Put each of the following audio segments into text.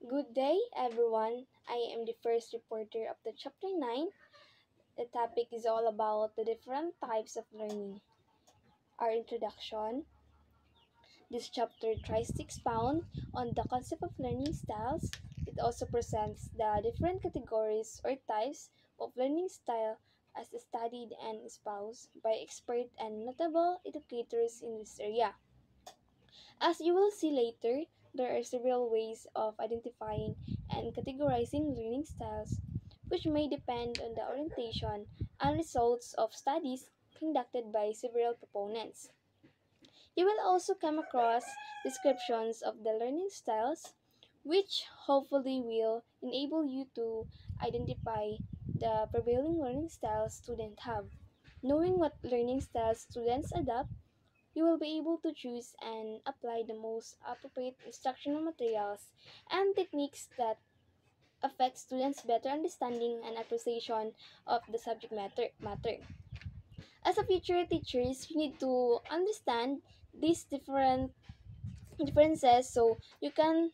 Good day, everyone. I am the first reporter of the Chapter 9. The topic is all about the different types of learning. Our introduction. This chapter tries to expound on the concept of learning styles. It also presents the different categories or types of learning style as studied and espoused by expert and notable educators in this area. As you will see later, there are several ways of identifying and categorizing learning styles, which may depend on the orientation and results of studies conducted by several proponents. You will also come across descriptions of the learning styles, which hopefully will enable you to identify the prevailing learning styles students have. Knowing what learning styles students adopt, you will be able to choose and apply the most appropriate instructional materials and techniques that affect students' better understanding and appreciation of the subject matter. As a future teachers, you need to understand these different differences so you can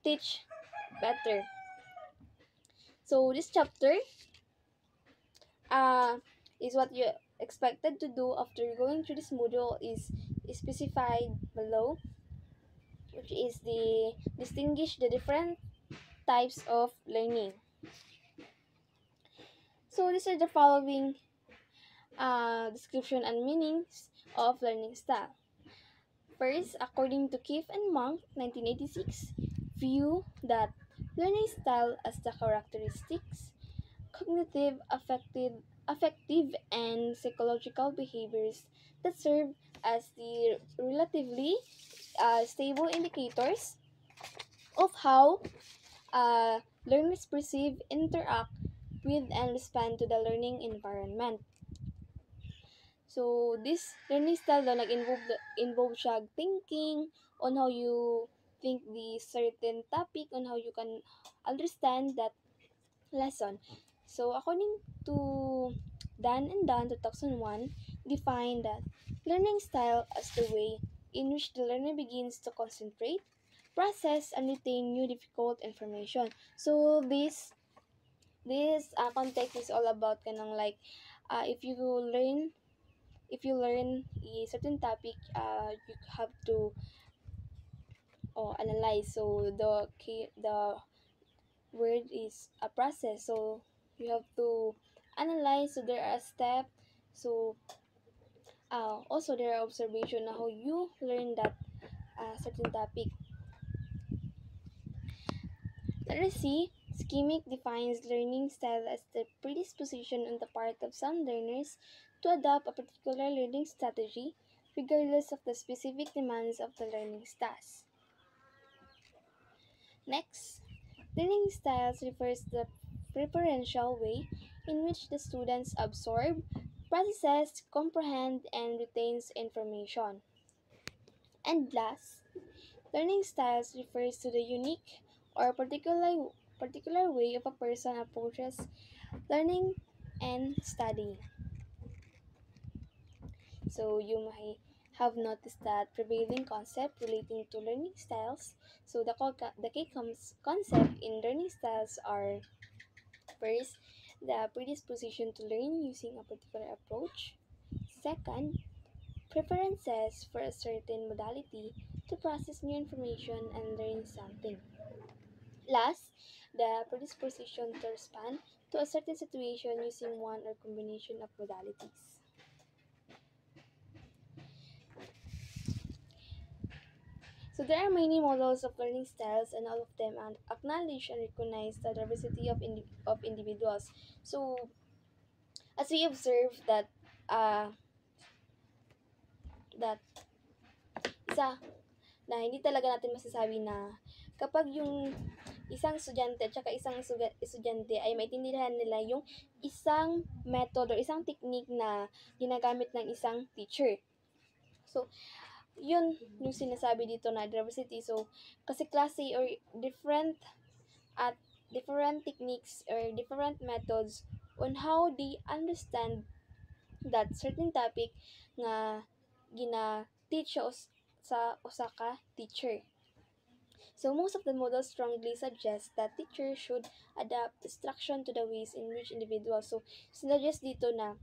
teach better. So this chapter uh, is what you expected to do after going through this module is specified below, which is the distinguish the different types of learning. So these are the following description and meanings of learning style. First, according to Keefe and Monk, 1986, view that learning style as the characteristics, cognitive, affective, and psychological behaviors that serve as the relatively stable indicators of how learners perceive, interact with, and respond to the learning environment. So this learning style daw involve siya thinking on how you think the certain topic, on how you can understand that lesson. So according to Dan and Dan 2001, define that learning style as the way in which the learner begins to concentrate, process, and retain new difficult information. So this context is all about kanang like if you learn a certain topic, you have to analyze. So the word is a process. So you have to analyze. So there are steps. So also there are observation on how you learn that certain topic. Let us see. Schemic defines learning style as the predisposition on the part of some learners to adopt a particular learning strategy, regardless of the specific demands of the learning task. Next, learning styles refers to the preferential way in which the students absorb, process, comprehend, and retains information. And last, learning styles refers to the unique or particular way of a person approaches learning and studying. So you may have noticed that prevailing concept relating to learning styles. So the key concept in learning styles are first, the predisposition to learn using a particular approach. Second, preferences for a certain modality to process new information and learn something. Last, the predisposition to respond to a certain situation using one or combination of modalities. So there are many models of learning styles, and all of them acknowledge and recognize the diversity of individuals. So as we observe that uh, that isa na hindi talaga natin masasabi na kapag yung isang estudyante at saka isang estudyante ay maintindihan nila yung isang method or isang technique na ginagamit ng isang teacher. So, yun yung sinasabi dito na diversity. So, kasi klase or at different techniques or different methods on how they understand that certain topic nga gina-teach sa usa ka teacher. So most of the models strongly suggest that teachers should adapt instruction to the ways in which individuals. So sinuggest dito na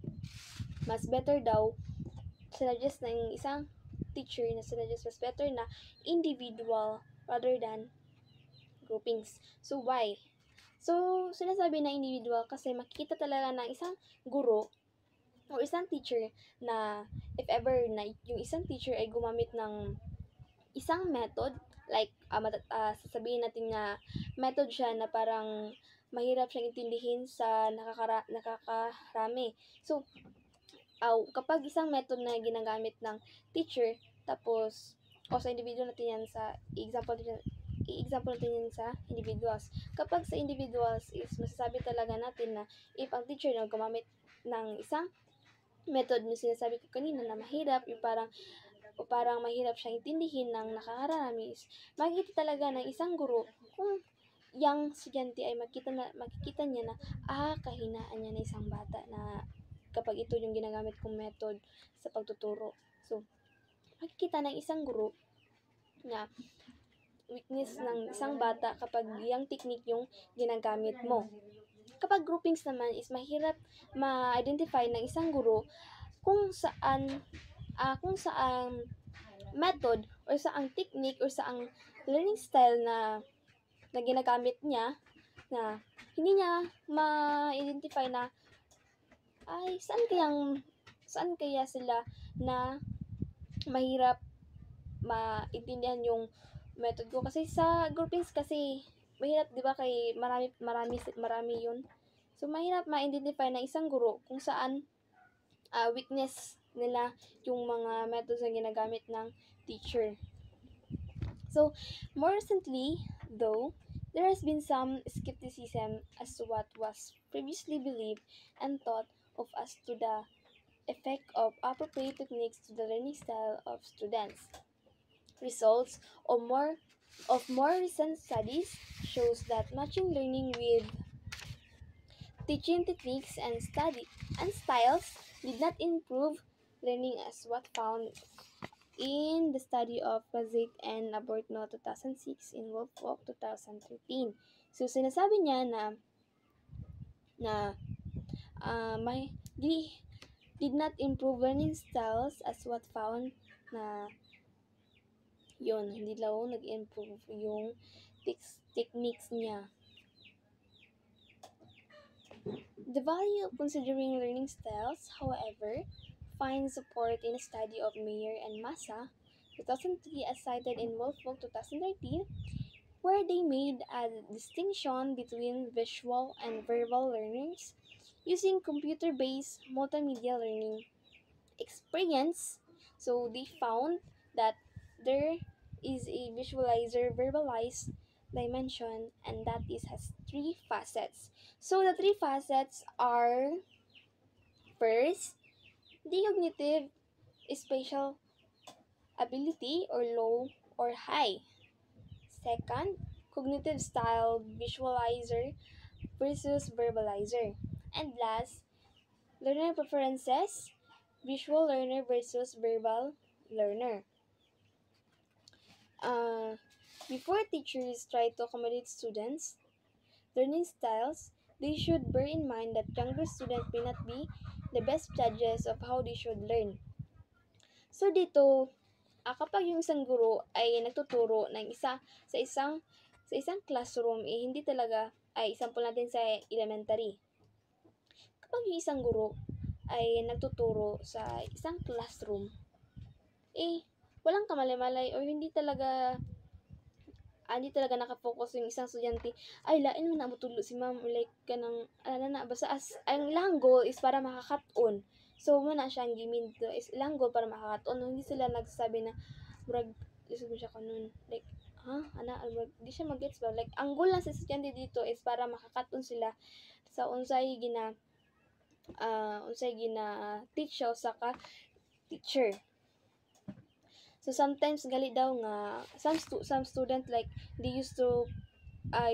mas better daw, sinuggest na yung isang teacher na sinuggest mas better na individual rather than groupings. So why? So sinasabi na individual kasi makikita talaga ng isang guro o isang teacher na if ever na yung isang teacher ay gumamit ng isang method, like sasabihin natin na method siya na parang mahirap siyang intindihin sa nakakarami. So, kapag isang method na ginagamit ng teacher, tapos, o sa individual natin yan sa i-example natin yan sa individuals. Kapag sa individuals is masasabi talaga natin na if ang teacher na gumamit ng isang method na sinasabi ko kanina na mahirap, yung parang mahirap siyang intindihin ng nakakarami is makikita talaga ng isang guro kung yung estudyante ay makikita niya na kahinaan niya na isang bata na kapag ito yung ginagamit kong method sa pagtuturo. So, makikita ng isang guro na weakness ng isang bata kapag yung technique yung ginagamit mo. Kapag groupings naman is mahirap ma-identify ng isang guro kung saan method or saang technique or saang learning style na ginagamit niya na hindi niya ma-identify na ay saan kaya sila na mahirap maintindihan yung method ko. Kasi sa groupings kasi mahirap, 'di ba, kay marami yun. So mahirap ma-identify ng isang guro kung saan weakness nila yung mga methods na ginagamit ng teacher. So, more recently, though, there has been some skepticism as to what was previously believed and thought of as to the effect of appropriate techniques to the learning style of students. Results of more recent studies shows that matching learning with teaching techniques and styles did not improve learning as what found in the study of Pazik and Labortno 2006 in Wolfwalk 2013. So sinasabi niya na did not improve learning styles as what found na yun, hindi daw nag-improve yung techniques niya. The value of considering learning styles, however, finds support in a study of Mayer and Massa 2003 as cited in Wolfwalk 2013, where they made a distinction between visual and verbal learners using computer-based multimedia learning experience. So they found that there is a verbalized dimension, and that has three facets. So the three facets are: first, the cognitive spatial ability or low or high. Second, cognitive style visualizer versus verbalizer. And last, learner preferences, visual learner versus verbal learner. Before teachers try to accommodate students' learning styles, they should bear in mind that younger students may not be the best judges of how they should learn. So dito, kapag yung isang guro ay nagtuturo ng sa isang classroom, hindi talaga, example natin sa elementary. Kapag yung isang guro ay nagtuturo sa isang classroom, walang kamali-malay or hindi talaga nakafocus yung isang estudyante, ay lain man na motulo si ma'am, like kanang basta ang ilang goal is para makakat-on. So muna siya ang gimin to is ilang goal para makakat-on. Hindi sila nagsasabi na murag lisod mo siya kanon, like di siya mag-gets ba, like ang goal lang sa estudyante dito is para makakat-on sila sa unsay gina teach siya sa ka teacher. So sometimes gali daw nga some student, like they used to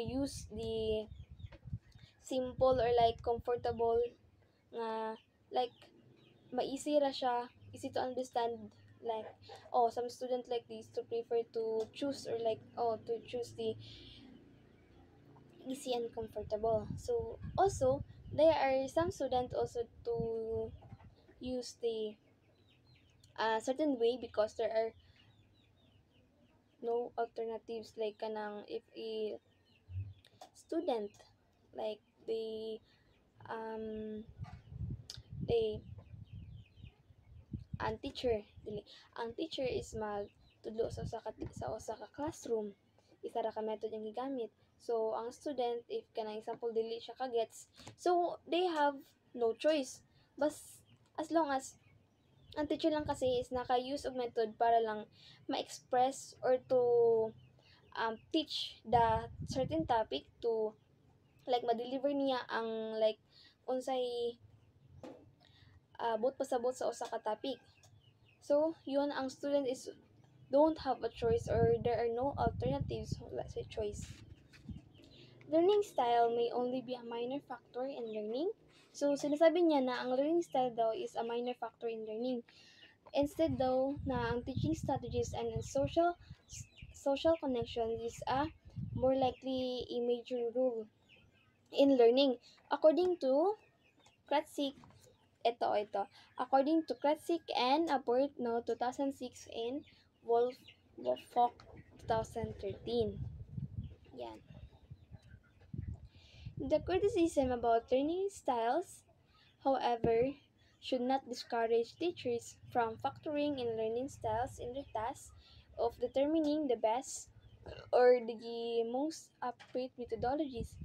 use the simple or like comfortable nga like easy to understand Like, some students like this to prefer to choose, or like, to choose the easy and comfortable. So also there are some students also to use the certain way, because there are no alternatives, like kanang if a student, like um they ang teacher dili ang teacher is magtudlo sa usa ka classroom, isa ra ka method ang gigamit. So ang student, if kanang example dili siya ka-gets, so they have no choice, bas as long as ang teacher lang kasi is naka-use of method para lang ma-express or to teach the certain topic, to like ma-deliver niya ang like unsay but pasabot sa usa ka topic. So yun, ang student is don't have a choice, or there are no alternatives, let's say choice. Learning style may only be a minor factor in learning. So sinasabi niya na ang learning style daw is a minor factor in learning. Instead daw na ang teaching strategies and social connection is a more likely a major role in learning. According to Kratzig, ito. According to Kratzig and Abort, no, 2006, and Wolfok 2013. Yan. The criticism about learning styles, however, should not discourage teachers from factoring in learning styles in their task of determining the best or the most appropriate methodologies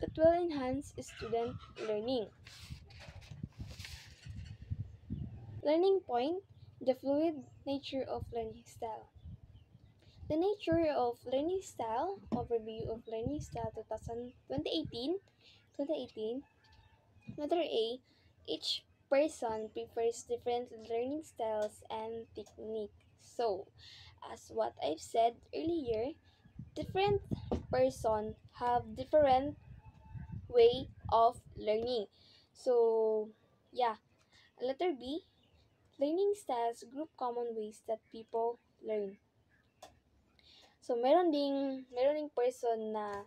that will enhance student learning. Learning point, the fluid nature of learning style. The nature of learning style, overview of learning style 2018. Letter A, each person prefers different learning styles and techniques. So, as what I've said earlier, different person have different way of learning. So, yeah. Letter B, learning styles group common ways that people learn. So, meron ding person na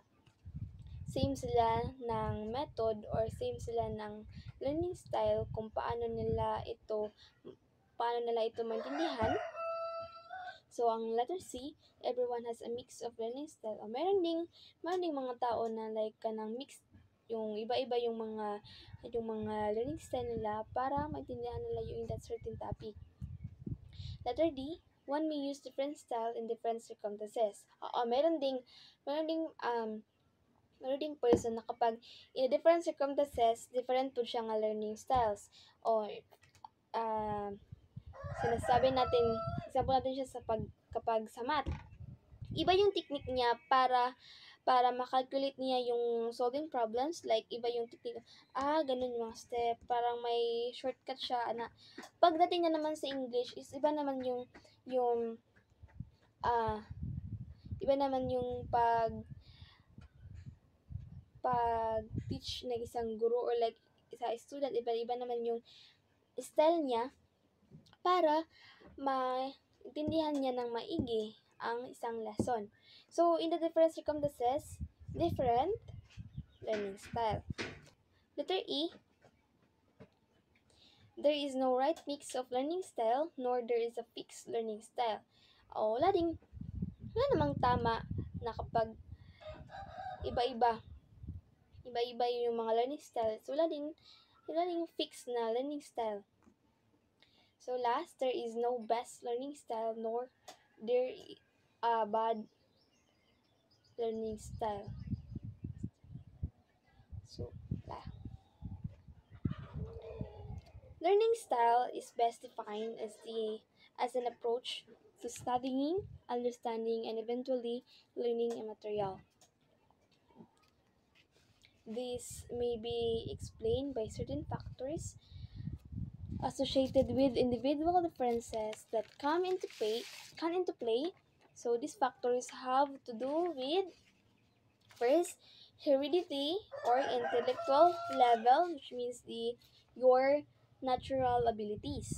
same sila ng method, or same sila ng learning style kung paano nila ito maintindihan. So, ang letter C, everyone has a mix of learning style. O, meron ding mga tao na like kanang mix, yung iba-iba yung mga learning style nila para maintindihan nila yung that certain topic. Letter D, one may use different style in different circumstances. Meron ding person na kapag in different circumstances, different po siya nga learning styles. O sinasabi natin, example natin siya kapag sa math. Iba yung technique niya para makalculate niya yung solving problems. Like, iba yung technique. Ganun yung mga step. Parang may shortcut siya. Pagdating na naman sa English, is iba naman yung pag-teach ng isang guro, or like isa student, iba naman yung style niya para maintindihan niya ng maigi ang isang lesson. So, in the different circumstances, different learning style. Letter E, there is no right mix of learning style, nor there is a fixed learning style. Wala namang tama na kapag iba-iba yung mga learning styles. Wala ding fixed na learning style. So last, there is no best learning style, nor there bad learning style. So, learning style is best defined as an approach to studying, understanding, and eventually learning a material. This may be explained by certain factors associated with individual differences that come into play. So these factors have to do with, first, heredity or intellectual level, which means your natural abilities.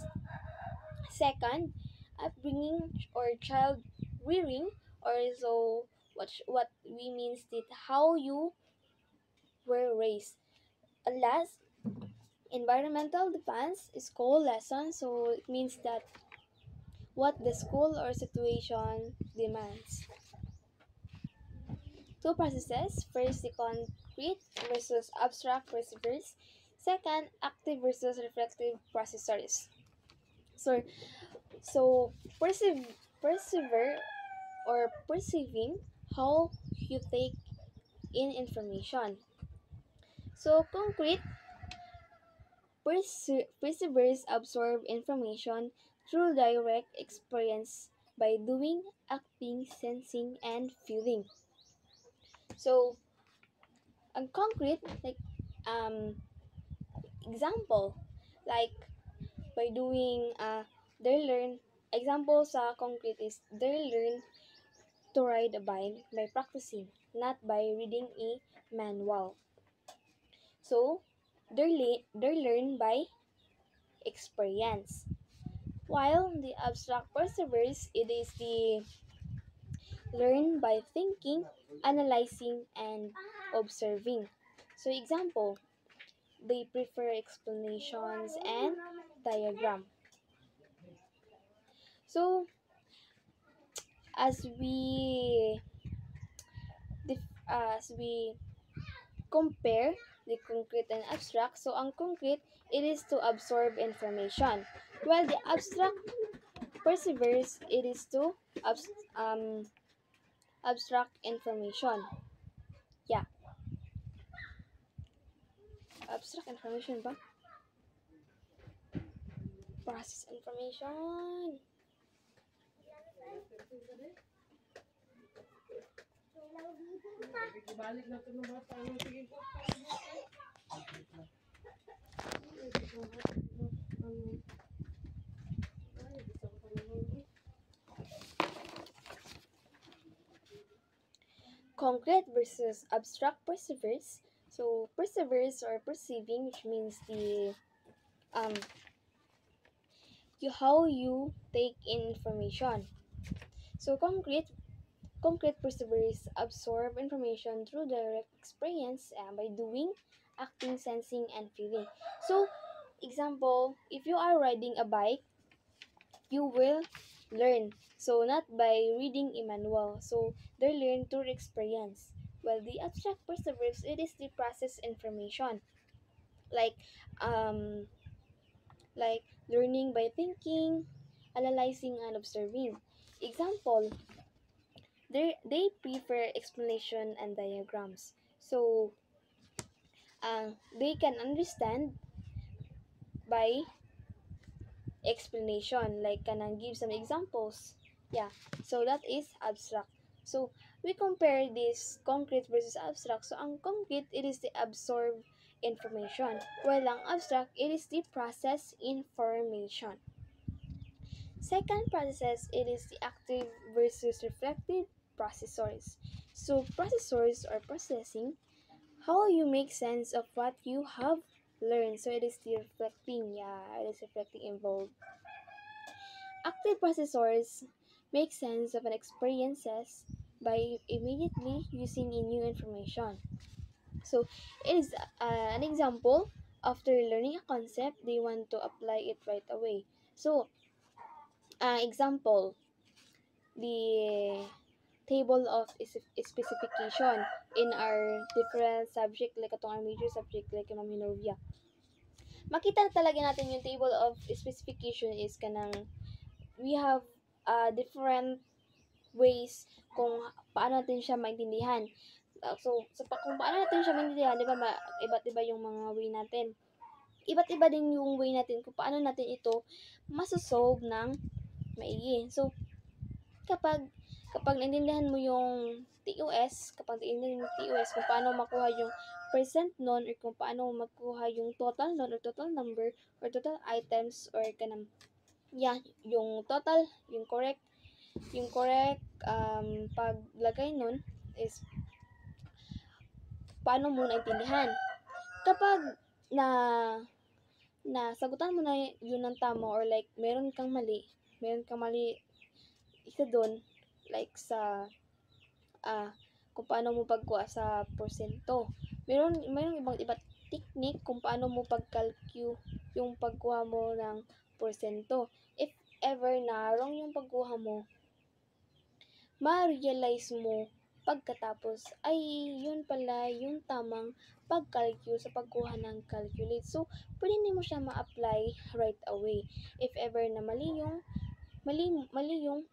Second, upbringing or child rearing, or so what we means that how you were raised. And last, environmental defense is school lesson, so it means that what the school or situation demands. Two processes: first, the concrete versus abstract perseveres. Second, active versus reflective processors. So, so persevere or perceiving how you take in information. So concrete perseveres absorb information through direct experience by doing, acting, sensing, and feeling. So on concrete, like um example, like by doing they learn example sa concrete is they learn to ride a bike by practicing, not by reading a manual. So they learn by experience. While the abstract perseveres, it is the learn by thinking, analyzing, and observing. So example, they prefer explanations and diagram. So as we as we compare the concrete and abstract, so ang concrete, it is to absorb information, while the abstract perseveres, it is to um, abstract information. Yeah, abstract information ba? Process information. Concrete versus abstract perseveres. So perseveres or perceiving, which means the um how you take in information. So concrete perseveres absorb information through direct experience by doing, acting, sensing, and feeling. So example, if you are riding a bike, you will learn. So not by reading a manual. So they learn through experience. While the abstract perseveres, it is the process information. Like um like learning by thinking, analyzing, and observing. Example, they prefer explanation and diagrams. So they can understand by explanation, like can I give some examples? Yeah, so that is abstract. So we compare this concrete versus abstract. So ang concrete, it is the absorb information, while ang abstract, it is the process information. Second processes, it is the active versus reflective processors. So processors are processing how you make sense of what you have learned. So it is the reflecting, yeah, it is reflecting involved. Active processors make sense of an experiences by immediately using a new information. So it is an example. After learning a concept, they want to apply it right away. So example, the table of specification in our different subject, like itong our major subject like yung Maminovia. Makita talaga natin yung table of specification is kanang we have different ways kung paano natin siya maintindihan. Kung paano natin siya maintindihan, di ba, iba't iba yung mga way natin. Iba't iba din yung way natin kung paano natin ito masosolve ng maigi. So, kapag naintindihan mo yung TOS, kapag naintindihan mo yung TOS, kung paano makuha yung percent nun, or kung paano makuha yung total nun, or total number, or total items, or kanang, yeah, yung total, yung correct paglagay nun is paano mo naintindihan. Kapag na sagutan mo na yun ng tama, or like meron kang mali, meron kang mali isa doon, like sa kung paano mo pagkuha sa porsyento. Meron iba't technique kung paano mo pag-calculate yung pagkuha mo ng porsyento. If ever na wrong yung pagkuha mo, ma-realize mo pagkatapos ay yun pala yung tamang pag-calculate sa pagkuha ng calculate. So, pwede hindi mo siya ma-apply right away. If ever na mali yung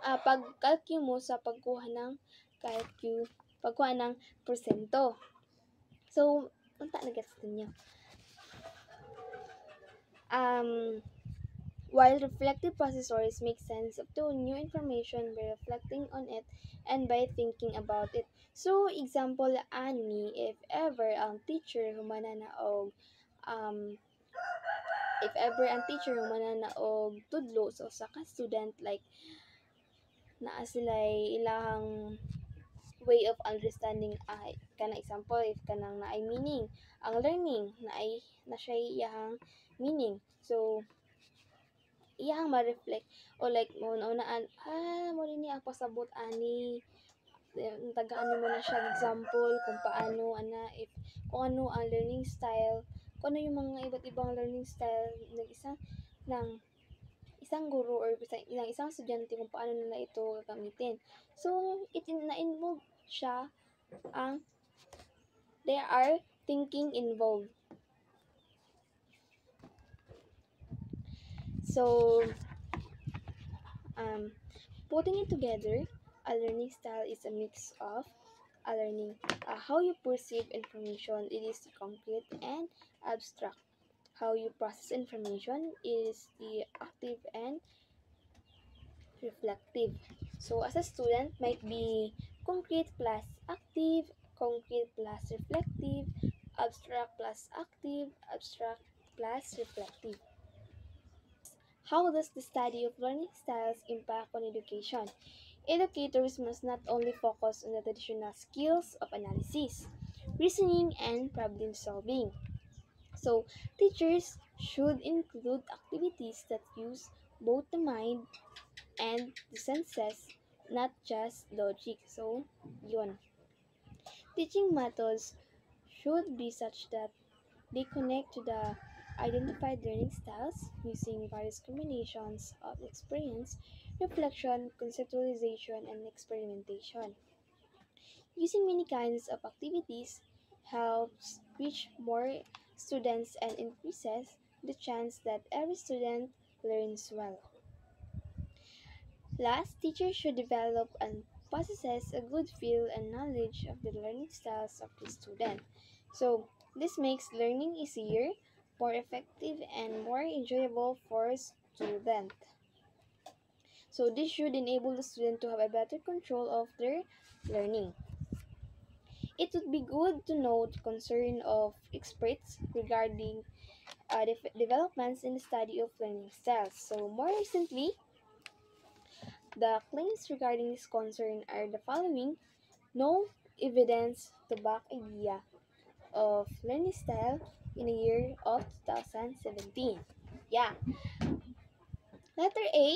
pag-calculate mo sa pagkuha ng porsyento. So, unta na gets niyo. While reflective processors make sense to new information by reflecting on it and by thinking about it. So, example ani, if ever ang teacher humanana og tudlo sa usa ka student, like naa sila'y ilahang way of understanding kana example if kanang naay meaning ang learning na siya iyahang meaning, so iyahang ma-reflect o like mauna-unaan mo rin ang pasabot ani, tagaan mo na siya example kung paano kung ano ang learning style, kung ano yung mga iba't ibang learning style ng isang guro or ng isang estudyante kung paano nila ito gagamitin. So, na-involve siya there are thinking involved. So, putting it together, a learning style is a mix of a learning how you perceive information. It is concrete and abstract. How you process information is the active and reflective. So, as a student, might be concrete plus active, concrete plus reflective, abstract plus active, abstract plus reflective. How does the study of learning styles impact on education? Educators must not only focus on the traditional skills of analysis, reasoning, and problem solving. So, teachers should include activities that use both the mind and the senses, not just logic. So, yun. Teaching methods should be such that they connect to the identified learning styles using various combinations of experience, reflection, conceptualization, and experimentation. Using many kinds of activities helps reach more students and increases the chance that every student learns well. Last, teachers should develop and possess a good feel and knowledge of the learning styles of the student. So, this makes learning easier, more effective, and more enjoyable for student. So, this should enable the student to have a better control of their learning. It would be good to note the concern of experts regarding developments in the study of learning styles. So, more recently, the claims regarding this concern are the following: no evidence to back idea of learning style in the year of 2017. Yeah. Letter A,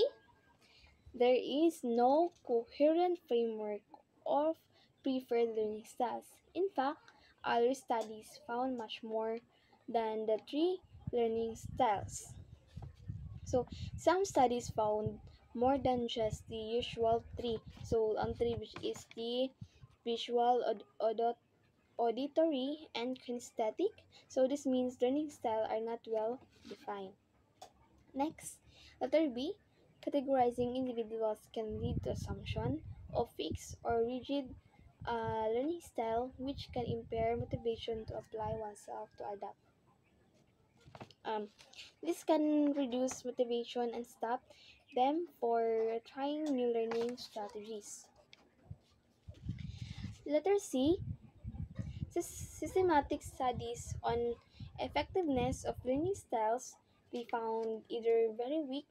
there is no coherent framework of preferred learning styles. In fact, other studies found much more than the three learning styles. So, some studies found more than just the usual three. So, ang three which is the visual, auditory, and kinesthetic. So, this means learning style are not well defined. Next, letter B, categorizing individuals can lead to assumption of fixed or rigid learning style, which can impair motivation to apply oneself to adapt. This can reduce motivation and stop them for trying new learning strategies. Letter C, systematic studies on effectiveness of learning styles, they found either very weak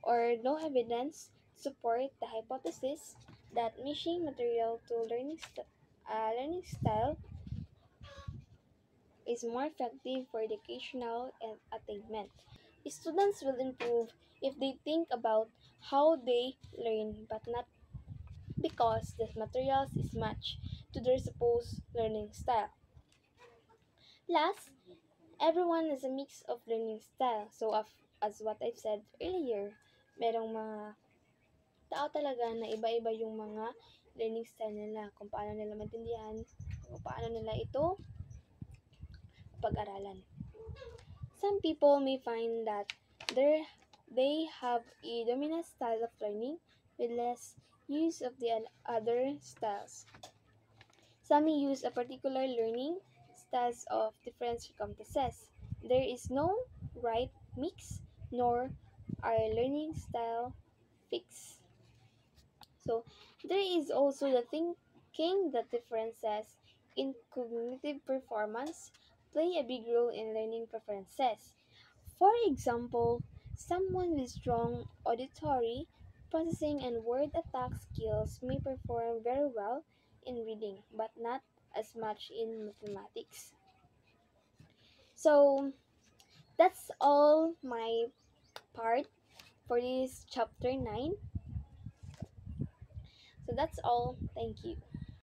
or no evidence support the hypothesis that matching material to learning style is more effective for educational and attainment. Students will improve if they think about how they learn but not because the materials is matched to their supposed learning style. Last, everyone has a mix of learning style. So as what I've said earlier, merong mga tao talaga na iba-iba yung mga learning style nila, kung paano nila maintindihan, kung paano nila ito pag-aralan. Some people may find that they have a dominant style of learning with less use of the other styles. Some may use a particular learning styles of different circumstances. There is no right mix nor are learning style fixed. So there is also the thinking that differences in cognitive performance play a big role in learning preferences. For example, someone with strong auditory processing and word attack skills may perform very well in reading, but not as much in mathematics. So that's all my part for this chapter 9. So that's all. Thank you.